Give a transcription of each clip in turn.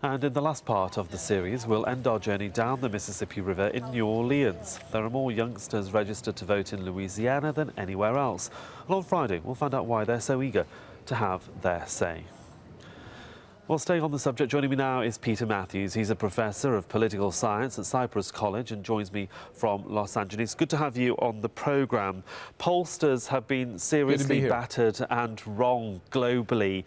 And in the last part of the series, we'll end our journey down the Mississippi River in New Orleans. There are more youngsters registered to vote in Louisiana than anywhere else. And on Friday, we'll find out why they're so eager to have their say. Well, staying on the subject, joining me now is Peter Mathews. He's a professor of political science at Cyprus College and joins me from Los Angeles. Good to have you on the programme. Pollsters have been seriously battered and wrong globally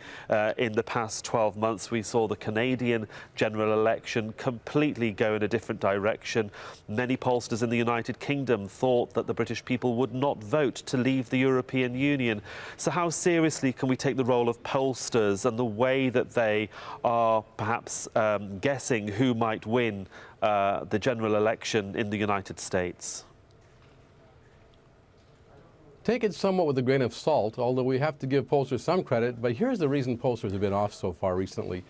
in the past 12 months. We saw the Canadian general election completely go in a different direction. Many pollsters in the United Kingdom thought that the British people would not vote to leave the European Union. So how seriously can we take the role of pollsters and the way that they are perhaps guessing who might win the general election in the United States? Take it somewhat with a grain of salt, although we have to give pollsters some credit. But here's the reason pollsters have been off so far recently,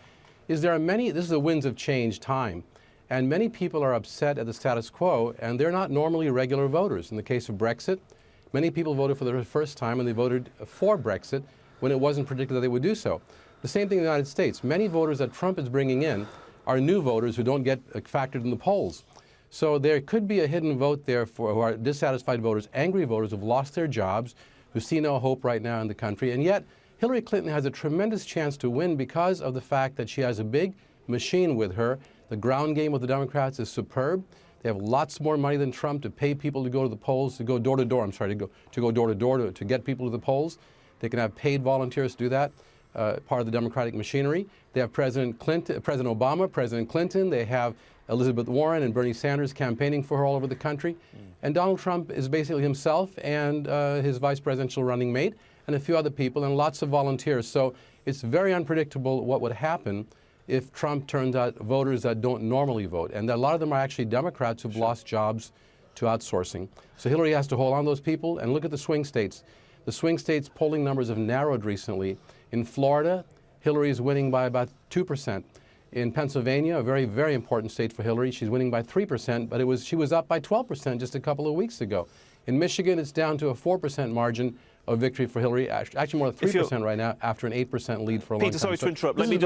is there are many, this is the winds of change time, and many people are upset at the status quo, and they're not normally regular voters. In the case of Brexit, many people voted for the first time, and they voted for Brexit when it wasn't predicted that they would do so. The same thing in the United States. Many voters that Trump is bringing in are new voters who don't get factored in the polls. So there could be a hidden vote there for who are dissatisfied voters, angry voters who've lost their jobs, who see no hope right now in the country. And yet, Hillary Clinton has a tremendous chance to win because of the fact that she has a big machine with her. The ground game with the Democrats is superb. They have lots more money than Trump to pay people to go to the polls, to go door to door, to get people to the polls. They can have paid volunteers to do that. Part of the Democratic machinery. They have President Obama, President Clinton. They have Elizabeth Warren and Bernie Sanders campaigning for her all over the country. And Donald Trump is basically himself and his vice presidential running mate and a few other people and lots of volunteers. So it's very unpredictable what would happen if Trump turns out voters that don't normally vote. And a lot of them are actually Democrats who've lost jobs to outsourcing. So Hillary has to hold on to those people and look at the swing states. The swing states polling numbers have narrowed recently. In Florida, Hillary is winning by about 2%. In Pennsylvania, a very, very important state for Hillary, she's winning by 3%, but she was up by 12% just a couple of weeks ago. In Michigan, it's down to a 4% margin of victory for Hillary, actually more than 3% right now, after an 8% lead for a long time. Peter, sorry to interrupt. Let me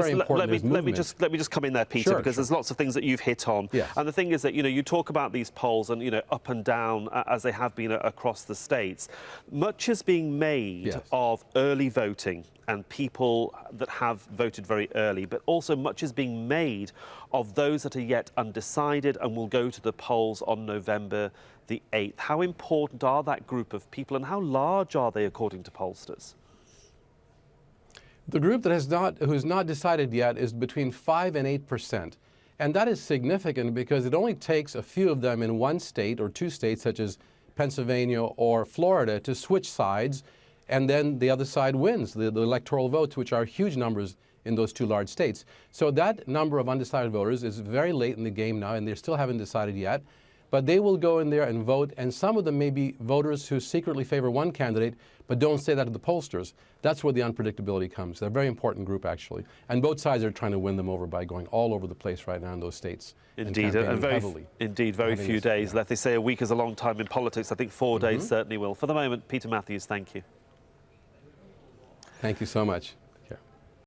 just come in there, Peter, because there's lots of things that you've hit on. Yes. And the thing is that, you talk about these polls and, up and down as they have been across the states. Much is being made of early voting and people that have voted very early, but also much is being made of those that are yet undecided and will go to the polls on November the 8th. How important are that group of people and how large are they according to pollsters? The group that who's not decided yet is between 5 and 8%. And that is significant because it only takes a few of them in one state or two states, such as Pennsylvania or Florida, to switch sides, and then the other side wins the electoral votes, which are huge numbers in those two large states. So that number of undecided voters is very late in the game now, and they still haven't decided yet. But they will go in there and vote, and some of them may be voters who secretly favor one candidate, but don't say that to the pollsters. That's where the unpredictability comes. They're a very important group, actually. And both sides are trying to win them over by going all over the place right now in those states. Indeed, and very few days left. They say a week is a long time in politics. I think 4 days certainly will. For the moment, Peter Mathews, thank you. Thank you so much.